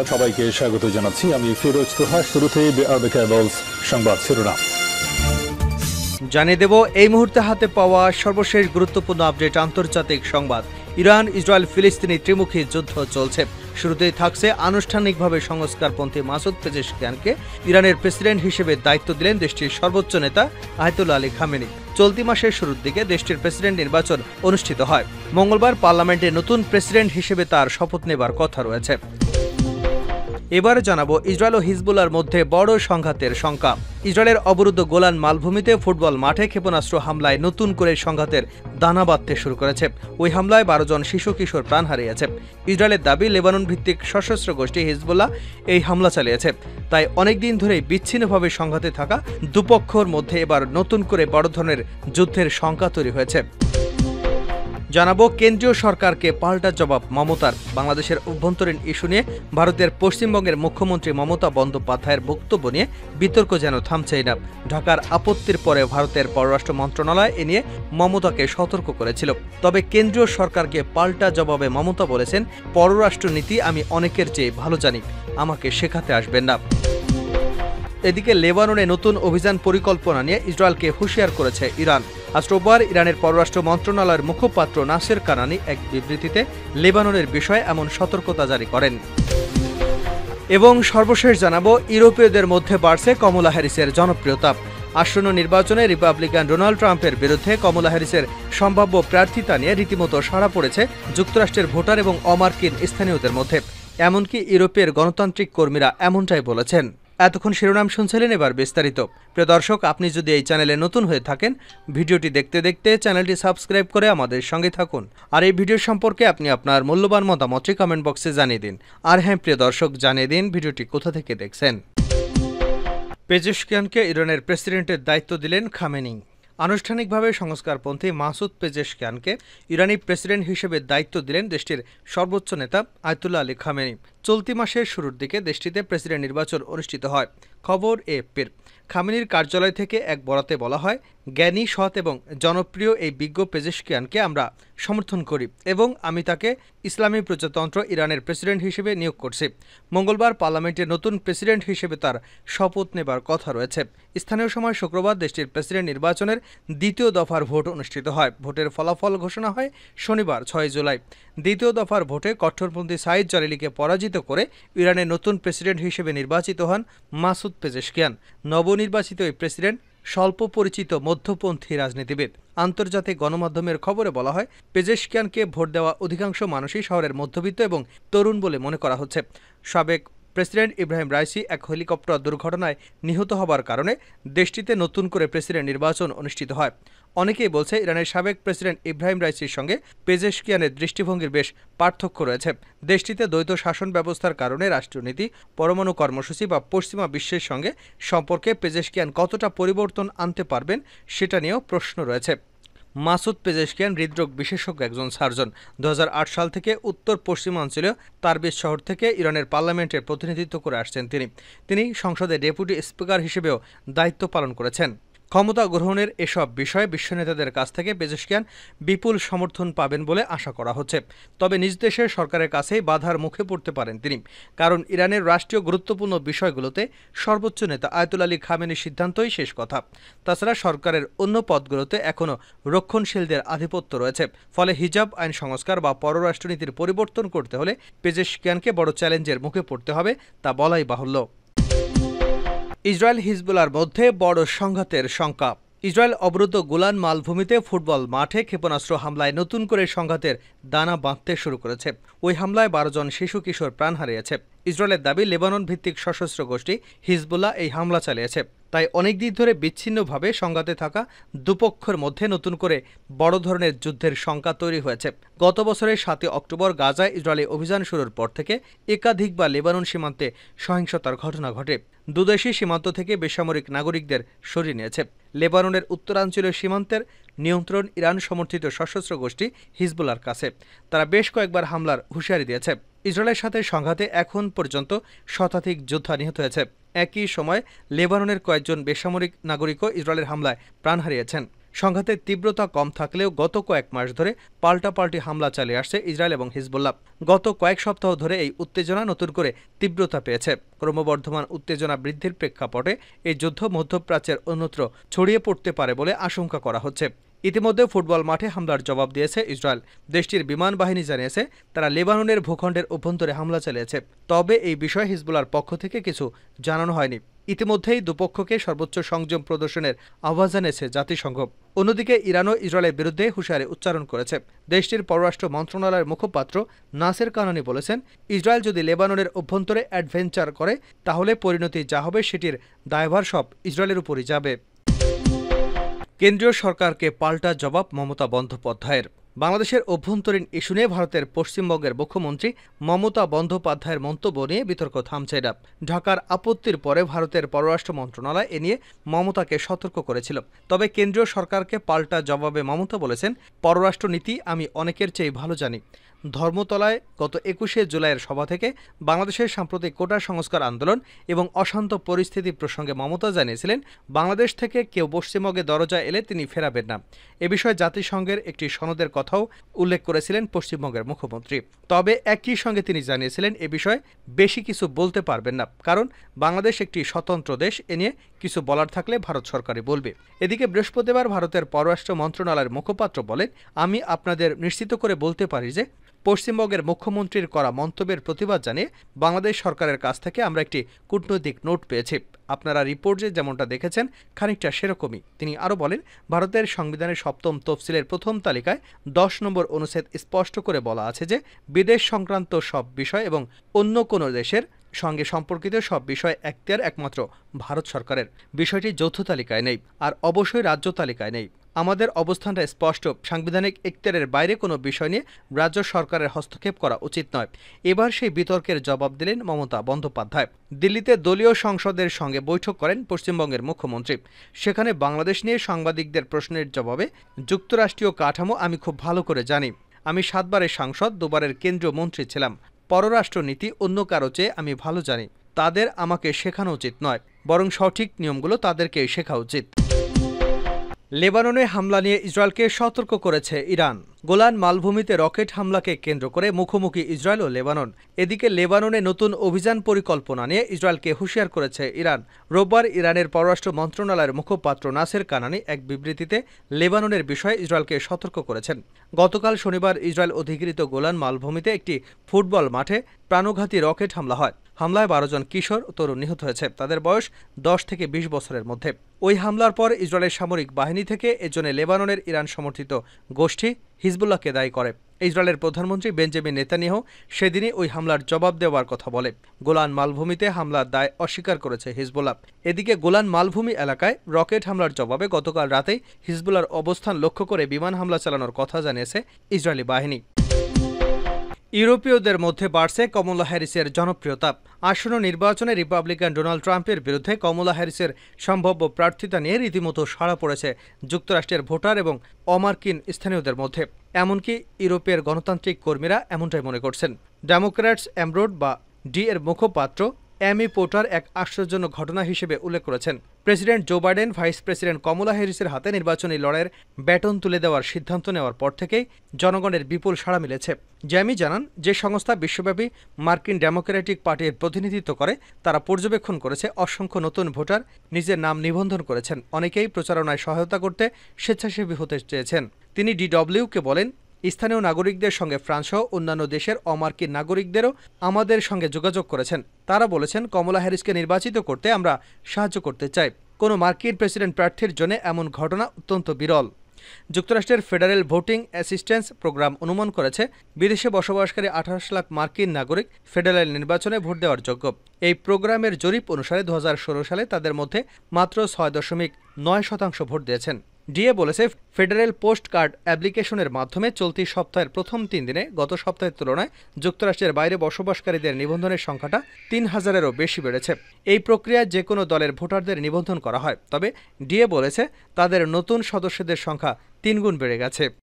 সংবাদ সবাইকে স্বাগত জানাচ্ছি। আমি ফিরোজ তোহা। শুরুতেই সংবাদ শিরোনাম জানিয়ে দেব এই মুহূর্তে হাতে পাওয়া সর্বশেষ গুরুত্বপূর্ণ আপডেট। আন্তর্জাতিক সংবাদ। ইরান ইসরায়েল ফিলিস্তিনি ত্রিমুখী যুদ্ধ চলছে। শুরুতেই থাকছে আনুষ্ঠানিকভাবে সংস্কারপন্থী মাসুদ পেজেশকিয়ানকে ইরানের প্রেসিডেন্ট হিসেবে দায়িত্ব দিলেন দেশটির সর্বোচ্চ নেতা আয়াতুল্লাহ আলী খামেনি। চলতি মাসের শুরুর দিকে দেশটির প্রেসিডেন্ট নির্বাচন অনুষ্ঠিত হয়। মঙ্গলবার পার্লামেন্টে নতুন প্রেসিডেন্ট হিসেবে তার শপথ নেবার কথা রয়েছে। এবার জানাবো ইসরায়েল ও হিজবুল্লাহর মধ্যে বড় সংঘাতের শঙ্কা। ইসরায়েলের অবরুদ্ধ গোলান মালভূমিতে ফুটবল মাঠে ক্ষেপণাস্ত্র হামলায় নতুন করে সংঘাতের দানা বাঁধতে শুরু করেছে। ওই হামলায় 12 জন শিশু কিশোর প্রাণ হারিয়েছে। ইসরায়েলের দাবি, লেবানন ভিত্তিক সশস্ত্র গোষ্ঠী হিজবুল্লাহ এই হামলা চালিয়েছে। তাই অনেকদিন ধরেই বিচ্ছিন্নভাবে সংঘাতে থাকা দুপক্ষের মধ্যে এবার নতুন করে বড় ধরনের যুদ্ধের শঙ্কা তৈরি হয়েছে। জানাবো কেন্দ্রীয় সরকারকে পাল্টা জবাব মমতার। বাংলাদেশের অভ্যন্তরীণ ইস্যু নিয়ে ভারতের পশ্চিমবঙ্গের মুখ্যমন্ত্রী মমতা বন্দ্যোপাধ্যায়ের বক্তব্য নিয়ে বিতর্ক যেন থামছেই না। ঢাকার আপত্তির পরে ভারতের পররাষ্ট্র মন্ত্রণালয় এ নিয়ে মমতাকে সতর্ক করেছিল। তবে কেন্দ্রীয় সরকারকে পাল্টা জবাবে মমতা বলেছেন, পররাষ্ট্রনীতি আমি অনেকের চেয়ে ভালো জানি, আমাকে শেখাতে আসবেন না। এদিকে লেবাননে নতুন অভিযান পরিকল্পনা নিয়ে ইসরায়েলকে হুঁশিয়ার করেছে ইরান। আজ রোববার ইরানের পররাষ্ট্র মন্ত্রণালয়ের মুখপাত্র নাসের কানানি এক বিবৃতিতে লেবাননের বিষয়ে এমন সতর্কতা জারি করেন। এবং সর্বশেষ জানাবো ইউরোপীয়দের মধ্যে বাড়ছে কমলা হ্যারিসের জনপ্রিয়তা। আসন্ন নির্বাচনে রিপাবলিকান ডোনাল্ড ট্রাম্পের বিরুদ্ধে কমলা হ্যারিসের সম্ভাব্য প্রার্থিতা নিয়ে রীতিমতো সাড়া পড়েছে যুক্তরাষ্ট্রের ভোটার এবং অমার্কিন স্থানীয়দের মধ্যে। এমনকি ইউরোপের গণতান্ত্রিক কর্মীরা এমনটাই বলেছেন। এতক্ষণ শিরোনাম শুনছিলেন, এবার বিস্তারিত। প্রিয় দর্শক, আপনি যদি এই চ্যানেলে নতুন হয়ে থাকেন, ভিডিওটি দেখতে দেখতে চ্যানেলটি সাবস্ক্রাইব করে আমাদের সঙ্গে থাকুন। আর এই ভিডিও সম্পর্কে আপনি আপনার মূল্যবান মতামতটি কমেন্ট বক্সে জানিয়ে দিন। আর হ্যাঁ প্রিয় দর্শক, জানিয়ে দিন ভিডিওটি কোথা থেকে দেখছেন। পেজেশকিয়ানকে ইরানের প্রেসিডেন্টের দায়িত্ব দিলেন খামেনি। আনুষ্ঠানিকভাবে সংস্কারপন্থী মাসুদ পেজেশকিয়ানকে ইরানি প্রেসিডেন্ট হিসেবে দায়িত্ব দিলেন দেশটির সর্বোচ্চ নেতা আয়াতুল্লাহ আলী খামেনি। চলতি মাসের শুরুর দিকে দেশটিতে প্রেসিডেন্ট নির্বাচন অনুষ্ঠিত হয়। খবর এএফপির। খামেনির কার্যালয় থেকে এক বরাতে বলা হয়, জ্ঞানী, সৎ এবং জনপ্রিয় এই বিজ্ঞ পেজেশকিয়ানকে আমরা সমর্থন করি এবং আমি তাকে ইসলামী প্রজাতন্ত্র ইরানের প্রেসিডেন্ট হিসেবে নিয়োগ করছি। মঙ্গলবার পার্লামেন্টের নতুন প্রেসিডেন্ট হিসেবে তার শপথ নেবার কথা রয়েছে। স্থানীয় সময় শুক্রবার দেশটির প্রেসিডেন্ট নির্বাচনের দ্বিতীয় দফার ভোট অনুষ্ঠিত হয়। ভোটের ফলাফল ঘোষণা হয় শনিবার 6 জুলাই। দ্বিতীয় দফার ভোটে কট্টরপন্থী সাইদ জালিলিকে পরাজিত করে ইরানের নতুন প্রেসিডেন্ট হিসেবে নির্বাচিত হন মাসুদ পেজেশকিয়ান। নবনির্বাচিত এই প্রেসিডেন্ট স্বল্প পরিচিত মধ্যপন্থী রাজনীতিবিদ। আন্তর্জাতিক গণমাধ্যমের খবরে বলা হয়, পেজেশকিয়ানকে ভোট দেওয়া অধিকাংশ মানুষই শহরের মধ্যবিত্ত এবং তরুণ বলে মনে করা হচ্ছে। সাবেক প্রেসিডেন্ট ইব্রাহিম রাইসি এক হেলিকপ্টার দুর্ঘটনায় নিহত হবার কারণে দেশটিতে নতুন করে প্রেসিডেন্ট নির্বাচন অনুষ্ঠিত হয়। অনেকেই বলছে, ইরানের সাবেক প্রেসিডেন্ট ইব্রাহিম রাইসির সঙ্গে পেজেশকিয়ানের দৃষ্টিভঙ্গির বেশ পার্থক্য রয়েছে। দেশটিতে দ্বৈত শাসন ব্যবস্থার কারণে রাষ্ট্রনীতি, পরমাণু কর্মসূচি বা পশ্চিমা বিশ্বের সঙ্গে সম্পর্কে পেজেশকিয়ান কতটা পরিবর্তন আনতে পারবেন সেটা নিয়েও প্রশ্ন রয়েছে। মাসুদ পেজেশকিয়ান হৃদরোগ বিশেষজ্ঞ একজন সার্জন। 2008 সাল থেকে উত্তর পশ্চিমাঞ্চলীয় তারবিজ শহর থেকে ইরানের পার্লামেন্টের প্রতিনিধিত্ব করে আসছেন তিনি সংসদের ডেপুটি স্পিকার হিসেবেও দায়িত্ব পালন করেছেন। ক্ষমতা গ্রহণের এসব বিষয়ে বিশ্ব নেতাদের কাছ থেকে পেজেশকিয়ান বিপুল সমর্থন পাবেন বলে আশা করা হচ্ছে। তবে নিজ দেশের সরকারের কাছেই বাধার মুখে পড়তে পারেন তিনি, কারণ ইরানের রাষ্ট্রীয় গুরুত্বপূর্ণ বিষয়গুলোতে সর্বোচ্চ নেতা আয়াতুল্লাহ আলী খামেনির সিদ্ধান্তই শেষ কথা। তাছাড়া সরকারের অন্য পদগুলোতে এখনও রক্ষণশীলদের আধিপত্য রয়েছে। ফলে হিজাব আইন সংস্কার বা পররাষ্ট্রনীতির পরিবর্তন করতে হলে পেজেশকিয়ানকে বড় চ্যালেঞ্জের মুখে পড়তে হবে, তা বলাই বাহুল্য। ইসরায়েল হিজবুল্লাহর মধ্যে বড় সংঘাতের শঙ্কা। ইসরায়েল অবরুদ্ধ গোলান মালভূমিতে ফুটবল মাঠে ক্ষেপণাস্ত্র হামলায় নতুন করে সংঘাতের দানা বাঁধতে শুরু করেছে। ওই হামলায় 12 জন শিশু কিশোর প্রাণ হারিয়েছে। ইসরায়েলের দাবি, লেবানন ভিত্তিক সশস্ত্র গোষ্ঠী হিজবুল্লাহ এই হামলা চালিয়েছে। তাই অনেকদিন ধরে বিচ্ছিন্নভাবে সংঘাতে থাকা দুপক্ষের মধ্যে নতুন করে বড় ধরনের যুদ্ধের শঙ্কা তৈরি হয়েছে। গত বছরের 7 অক্টোবর গাজায় ইসরায়েলি অভিযান শুরুর পর থেকে একাধিকবার লেবানন সীমান্তে সহিংসতার ঘটনা ঘটে। দুদেশই সীমান্ত থেকে বেসামরিক নাগরিকদের সরিয়ে নিয়েছে। লেবাননের উত্তরাঞ্চলীয় সীমান্তের নিয়ন্ত্রণ ইরান সমর্থিত সশস্ত্র গোষ্ঠী হিজবুল্লাহর কাছে। তারা বেশ কয়েকবার হামলার হুঁশিয়ারি দিয়েছে। ইসরায়েলের সাথে সংঘাতে এখন পর্যন্ত শতাধিক যোদ্ধা নিহত হয়েছে। একই সময় লেবাননের কয়েকজন বেসামরিক নাগরিকও ইসরায়েলের হামলায় প্রাণ হারিয়েছেন। সংঘাতের তীব্রতা কম থাকলেও গত কয়েক মাস ধরে পাল্টাপাল্টি হামলা চালিয়ে আসছে ইসরায়েল এবং হিজবুল্লাহ। গত কয়েক সপ্তাহ ধরে এই উত্তেজনা নতুন করে তীব্রতা পেয়েছে। ক্রমবর্ধমান উত্তেজনা বৃদ্ধির প্রেক্ষাপটে এই যুদ্ধ মধ্যপ্রাচ্যের অন্যত্র ছড়িয়ে পড়তে পারে বলে আশঙ্কা করা হচ্ছে। ইতিমধ্যে ফুটবল মাঠে হামলার জবাব দিয়েছে ইসরায়েল। দেশটির বিমান বাহিনী জানিয়েছে তারা লেবাননের ভূখণ্ডের অভ্যন্তরে হামলা চালিয়েছে। তবে এই বিষয়ে হিজবুল্লাহর পক্ষ থেকে কিছু জানানো হয়নি। ইতিমধ্যেই দুপক্ষকে সর্বোচ্চ সংযম প্রদর্শনের আহ্বান জানিয়েছে জাতিসংঘ। অন্যদিকে ইরানও ইসরায়েলের বিরুদ্ধে হুঁশিয়ারি উচ্চারণ করেছে। দেশটির পররাষ্ট্র মন্ত্রণালয়ের মুখপাত্র নাসের কানানি বলেছেন, ইসরায়েল যদি লেবাননের অভ্যন্তরে অ্যাডভেঞ্চার করে তাহলে পরিণতি যা হবে সেটির দায়ভার সব ইসরায়েলের উপরই যাবে। কেন্দ্রীয় সরকারকে পাল্টা জবাব মমতা বন্দ্যোপাধ্যায়ের। বাংলাদেশের অভ্যন্তরীণ ইস্যু নিয়ে ভারতের পশ্চিমবঙ্গের মুখ্যমন্ত্রী মমতা বন্দ্যোপাধ্যায়ের মন্তব্য নিয়ে বিতর্ক থামছে না। ঢাকার আপত্তির পরে ভারতের পররাষ্ট্র মন্ত্রণালয় এ নিয়ে মমতাকে সতর্ক করেছিল। তবে কেন্দ্রীয় সরকারকে পাল্টা জবাবে মমতা বলেছেন, পররাষ্ট্র নীতি আমি অনেকের চেয়ে ভালো জানি। ধর্মতলায় গত ২১শে জুলাইয়ের সভা থেকে বাংলাদেশের সাম্প্রতিক কোটা সংস্কার আন্দোলন এবং অশান্ত পরিস্থিতি প্রসঙ্গে মমতা জানিয়েছিলেন, বাংলাদেশ থেকে কেউ পশ্চিমবঙ্গে দরজায় এলে তিনি ফেরাবেন না। এ বিষয়ে জাতিসংঘের একটি সনদের কথাও উল্লেখ করেছিলেন পশ্চিমবঙ্গের মুখ্যমন্ত্রী। তবে একই সঙ্গে তিনি জানিয়েছিলেন এ বিষয়ে বেশি কিছু বলতে পারবেন না, কারণ বাংলাদেশ একটি স্বতন্ত্র দেশ। এ নিয়ে কিছু বলার থাকলে ভারত সরকারই বলবে। এদিকে বৃহস্পতিবার ভারতের পররাষ্ট্র মন্ত্রণালয়ের মুখপাত্র বলেন, আমি আপনাদের নিশ্চিত করে বলতে পারি যে পশ্চিমবঙ্গের মুখ্যমন্ত্রীর করা মন্তব্যের প্রতিবাদ জানিয়ে বাংলাদেশ সরকারের কাছ থেকে আমরা একটি কূটনৈতিক নোট পেয়েছি। আপনারা রিপোর্টে যেমনটা দেখেছেন খানিকটা সেরকমই। তিনি আরও বলেন, ভারতের সংবিধানের ৭ম তফসিলের প্রথম তালিকায় ১০ নম্বর অনুচ্ছেদ স্পষ্ট করে বলা আছে যে বিদেশ সংক্রান্ত সব বিষয় এবং অন্য কোনো দেশের সঙ্গে সম্পর্কিত সব বিষয় এখতিয়ার একমাত্র ভারত সরকারের। বিষয়টি যৌথ তালিকায় নেই, আর অবশ্যই রাজ্য তালিকায় নেই। আমাদের অবস্থানটা স্পষ্ট, সাংবিধানিক এখতিয়ারের বাইরে কোনো বিষয় নিয়ে রাজ্য সরকারের হস্তক্ষেপ করা উচিত নয়। এবার সেই বিতর্কের জবাব দিলেন মমতা বন্দ্যোপাধ্যায়। দিল্লিতে দলীয় সংসদের সঙ্গে বৈঠক করেন পশ্চিমবঙ্গের মুখ্যমন্ত্রী। সেখানে বাংলাদেশ নিয়ে সাংবাদিকদের প্রশ্নের জবাবে যুক্তরাষ্ট্রীয় কাঠামো আমি খুব ভালো করে জানি। আমি ৭ বারের সাংসদ, ২ বারের কেন্দ্রীয় মন্ত্রী ছিলাম। পররাষ্ট্রনীতি অন্য কারো চেয়ে আমি ভালো জানি। তাদের আমাকে শেখানো উচিত নয়, বরং সঠিক নিয়মগুলো তাদেরকে শেখা উচিত। লেবাননে হামলা নিয়ে ইসরায়েলকে সতর্ক করেছে ইরান। গোলান মালভূমিতে রকেট হামলাকে কেন্দ্র করে মুখোমুখি ইসরায়েল ও লেবানন। এদিকে লেবাননে নতুন অভিযান পরিকল্পনা নিয়ে ইসরায়েলকে হুঁশিয়ার করেছে ইরান। রোববার ইরানের পররাষ্ট্র মন্ত্রণালয়ের মুখপাত্র নাসের কানানি এক বিবৃতিতে লেবাননের বিষয়ে ইসরায়েলকে সতর্ক করেছেন। গতকাল শনিবার ইসরায়েল অধিকৃত গোলান মালভূমিতে একটি ফুটবল মাঠে প্রাণঘাতী রকেট হামলা হয়। হামলায় ১২ জন কিশোর তরুণ নিহত হয়েছে। তাদের বয়স ১০ থেকে ২০ বছরের মধ্যে। ওই হামলার পর ইসরায়েলের সামরিক বাহিনী থেকে এজন্য লেবাননের ইরান সমর্থিত গোষ্ঠী হিজবুল্লাহকে দায়ী করে। ইসরায়েলের প্রধানমন্ত্রী বেঞ্জামিন নেতানিয়াহু সেদিনই ওই হামলার জবাব দেওয়ার কথা বলে। গোলান মালভূমিতে হামলার দায় অস্বীকার করেছে হিজবুল্লাহ। এদিকে গোলান মালভূমি এলাকায় রকেট হামলার জবাবে গতকাল রাতেই হিজবুল্লাহর অবস্থান লক্ষ্য করে বিমান হামলা চালানোর কথা জানিয়েছে ইসরায়েলি বাহিনী। ইউরোপীয়দের মধ্যে বাড়ছে কমলা হ্যারিসের জনপ্রিয়তা। আসন্ন নির্বাচনে রিপাবলিকান ডোনাল্ড ট্রাম্পের বিরুদ্ধে কমলা হ্যারিসের সম্ভাব্য প্রার্থিতা নিয়ে রীতিমতো সাড়া পড়েছে যুক্তরাষ্ট্রের ভোটার এবং অমার্কিন স্থানীয়দের মধ্যে। এমনকি ইউরোপের গণতান্ত্রিক কর্মীরা এমনটাই মনে করছেন। ডেমোক্র্যাটস অ্যামরোড বা ডি এর মুখপাত্র অ্যামি পোর্টার এক আশ্চর্যজনক ঘটনা হিসেবে উল্লেখ করেছেন। President Joe Biden vice president Kamala হ্যারিসের হাতে নির্বাচনী লড়াইয়ের ব্যাটন তুলে দেওয়ার সিদ্ধান্ত নেওয়ার পর থেকেই জনগণের বিপুল সাড়া মিলেছে। জ্যামি জানান, যে সংস্থা বিশ্বব্যাপী মার্কিন ডেমোক্রেটিক পার্টির প্রতিনিধিত্ব করে তারা পর্যবেক্ষণ করেছে অসংখ্য নতুন ভোটার নিজের নাম নিবন্ধন করেছেন। অনেকেই প্রচারণায় সহায়তা করতে স্বেচ্ছাসেবী হতে চেয়েছেন। তিনি ডিডব্লিউকে বলেন, স্থানীয় নাগরিকদের সঙ্গে ফ্রান্সসহ অন্যান্য দেশের অমার্কিন নাগরিকদেরও আমাদের সঙ্গে যোগাযোগ করেছেন। তারা বলেছেন, কমলা হ্যারিসকে নির্বাচিত করতে আমরা সাহায্য করতে চাই। কোনো মার্কিন প্রেসিডেন্ট প্রার্থীর জন্য এমন ঘটনা অত্যন্ত বিরল। যুক্তরাষ্ট্রের ফেডারেল ভোটিং অ্যাসিস্ট্যান্স প্রোগ্রাম অনুমান করেছে বিদেশে বসবাসকারী ২৮ লাখ মার্কিন নাগরিক ফেডারেল নির্বাচনে ভোট দেওয়ার যোগ্য। এই প্রোগ্রামের জরিপ অনুসারে ২০১৬ সালে তাদের মধ্যে মাত্র ৬.৯% ভোট দিয়েছেন। ডিএ বলেছে, ফেডারেল পোস্ট কার্ড অ্যাপ্লিকেশনের মাধ্যমে চলতি সপ্তাহের প্রথম ৩ দিনে গত সপ্তাহের তুলনায় যুক্তরাষ্ট্রের বাইরে বসবাসকারীদের নিবন্ধনের সংখ্যাটা ৩,০০০-এরও বেশি বেড়েছে। এই প্রক্রিয়ায় যে কোনো দলের ভোটারদের নিবন্ধন করা হয়, তবে ডিএ বলেছে তাদের নতুন সদস্যদের সংখ্যা ৩ গুণ বেড়ে গেছে।